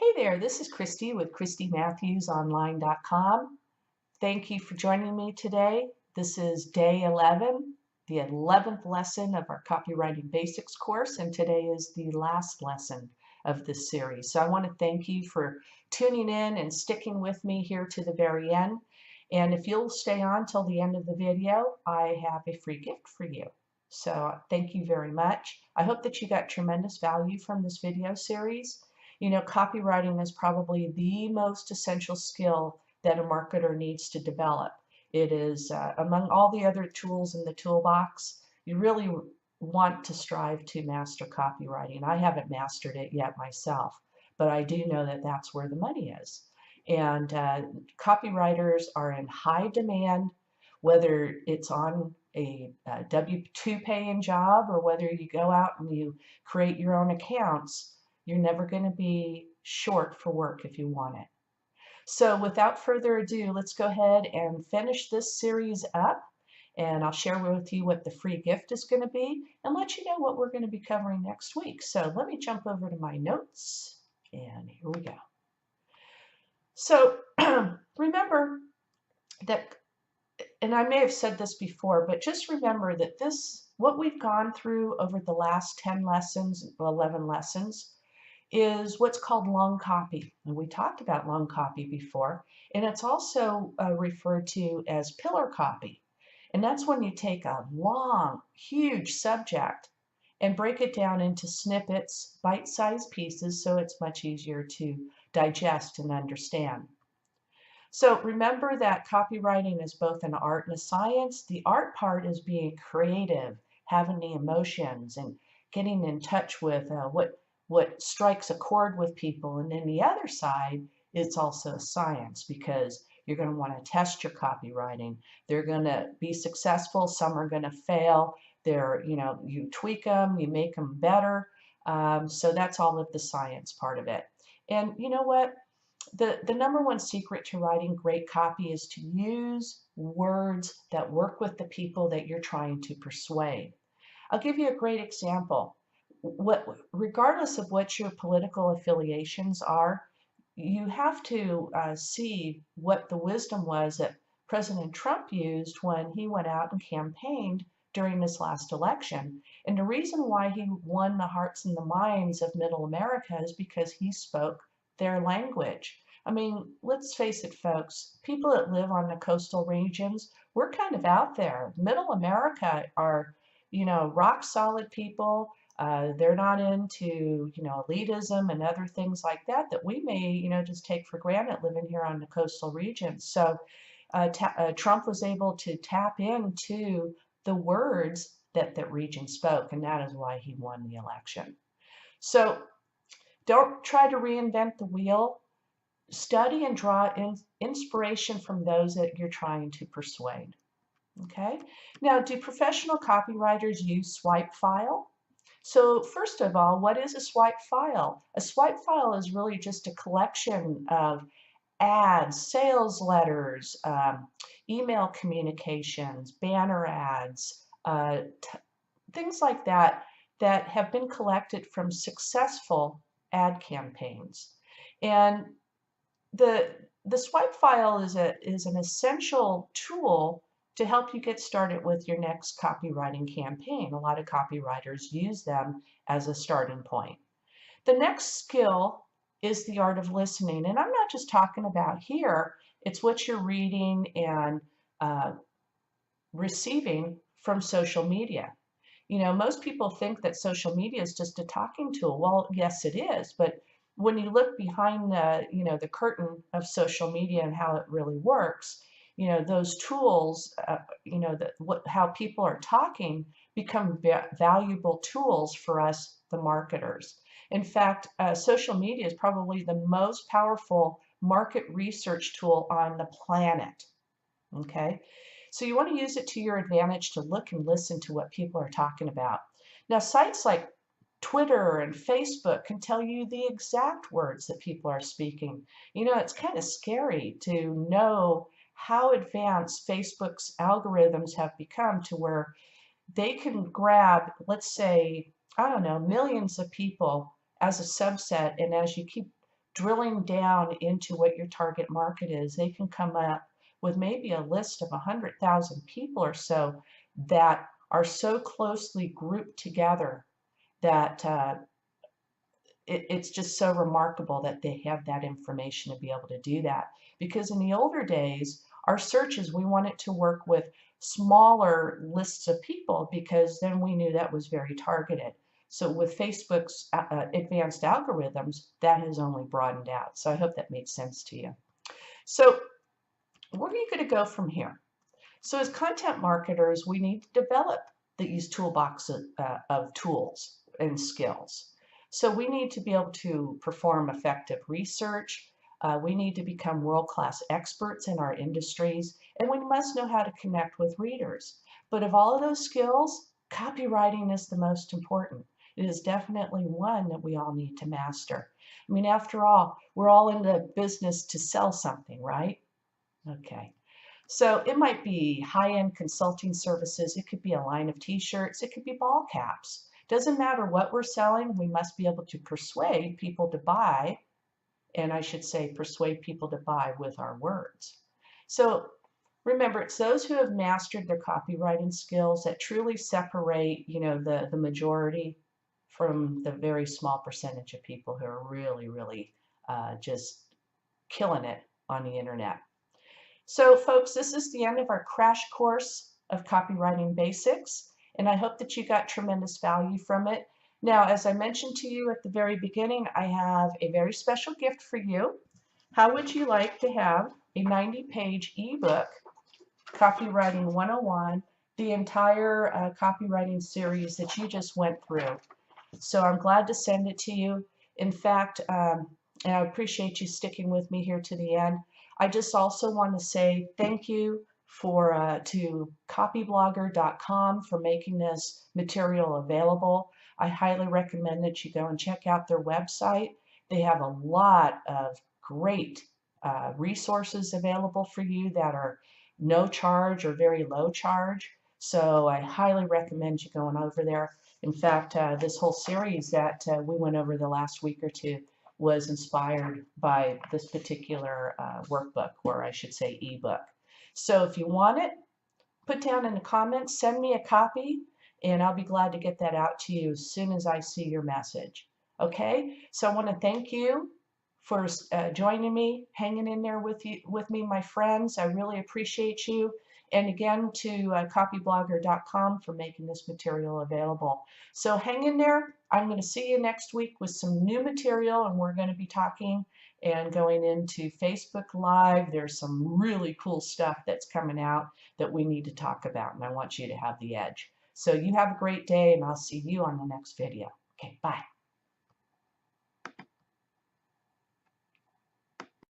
Hey there, this is Christy with ChristyMatthewsOnline.com. Thank you for joining me today. This is day 11, the 11th lesson of our Copywriting Basics course, and today is the last lesson of this series. So I want to thank you for tuning in and sticking with me here to the very end. And if you'll stay on till the end of the video, I have a free gift for you. So thank you very much. I hope that you got tremendous value from this video series. You know, copywriting is probably the most essential skill that a marketer needs to develop. It is among all the other tools in the toolbox, you really want to strive to master copywriting. I haven't mastered it yet myself, but I do know that that's where the money is. And copywriters are in high demand, whether it's on a W-2 paying job or whether you go out and you create your own accounts. You're never going to be short for work if you want it. So without further ado, let's go ahead and finish this series up, and I'll share with you what the free gift is going to be and let you know what we're going to be covering next week. So let me jump over to my notes, and here we go. So remember that, and I may have said this before, but just remember that what we've gone through over the last 10 lessons, 11 lessons, is what's called long copy. And we talked about long copy before, and it's also referred to as pillar copy. And that's when you take a long, huge subject and break it down into snippets, bite-sized pieces, so it's much easier to digest and understand. So remember that copywriting is both an art and a science. The art part is being creative, having the emotions, and getting in touch with what strikes a chord with people. And then the other side, it's also science, because you're going to want to test your copywriting. They're going to be successful. Some are going to fail. You tweak them, you make them better. So that's all of the science part of it. And you know what? The number one secret to writing great copy is to use words that work with the people that you're trying to persuade. I'll give you a great example. Regardless of what your political affiliations are, you have to see what the wisdom was that President Trump used when he went out and campaigned during this last election. And the reason why he won the hearts and the minds of Middle America is because he spoke their language. I mean, let's face it, folks, people that live on the coastal regions, we're kind of out there. Middle America are, rock solid people. They're not into, elitism and other things like that we may, just take for granted living here on the coastal regions. So Trump was able to tap into the words that that region spoke, and that is why he won the election. So don't try to reinvent the wheel. Study and draw inspiration from those that you're trying to persuade. Okay? Now, do professional copywriters use swipe file? So first of all, what is a swipe file? A swipe file is really just a collection of ads, sales letters, email communications, banner ads, things like that that have been collected from successful ad campaigns. And the swipe file is an essential tool to help you get started with your next copywriting campaign. A lot of copywriters use them as a starting point. The next skill is the art of listening. And I'm not just talking about here, it's what you're reading and receiving from social media. Most people think that social media is just a talking tool. Well, yes, it is. But when you look behind the curtain of social media and how it really works, those tools, how people are talking become valuable tools for us, the marketers. In fact, social media is probably the most powerful market research tool on the planet. Okay, so you want to use it to your advantage to look and listen to what people are talking about. Now, sites like Twitter and Facebook can tell you the exact words that people are speaking. It's kind of scary to know how advanced Facebook's algorithms have become to where they can grab, let's say, I don't know, millions of people as a subset, and as you keep drilling down into what your target market is, they can come up with maybe a list of 100,000 people or so that are so closely grouped together that it's just so remarkable that they have that information to be able to do that. Because in the older days, our searches, we wanted to work with smaller lists of people because then we knew that was very targeted. So with Facebook's advanced algorithms, that has only broadened out. So I hope that made sense to you. So where are you going to go from here? So as content marketers, we need to develop these toolbox of tools and skills. So we need to be able to perform effective research. We need to become world-class experts in our industries, and we must know how to connect with readers. But of all of those skills, copywriting is the most important. It is definitely one that we all need to master. I mean, after all, we're all in the business to sell something, right? Okay. So it might be high-end consulting services. It could be a line of t-shirts. It could be ball caps. Doesn't matter what we're selling. We must be able to persuade people to buy, and I should say persuade people to buy with our words. So remember, it's those who have mastered their copywriting skills that truly separate, the majority from the very small percentage of people who are really, really just killing it on the internet. So folks, this is the end of our crash course of copywriting basics, and I hope that you got tremendous value from it. Now, as I mentioned to you at the very beginning, I have a very special gift for you. How would you like to have a 90-page ebook, Copywriting 101, the entire copywriting series that you just went through? So I'm glad to send it to you. In fact, and I appreciate you sticking with me here to the end. I just also want to say thank you to copyblogger.com for making this material available. I highly recommend that you go and check out their website. They have a lot of great resources available for you that are no charge or very low charge. So I highly recommend you going over there. In fact, this whole series that we went over the last week or two was inspired by this particular workbook, or I should say ebook. So if you want it, put down in the comments, send me a copy, and I'll be glad to get that out to you as soon as I see your message. Okay, so I want to thank you for joining me, hanging in there with me, my friends. I really appreciate you. And again, to copyblogger.com for making this material available. So hang in there. I'm going to see you next week with some new material, and we're going to be talking and going into Facebook Live. There's some really cool stuff that's coming out that we need to talk about, and I want you to have the edge. So you have a great day, and I'll see you on the next video. Okay, bye.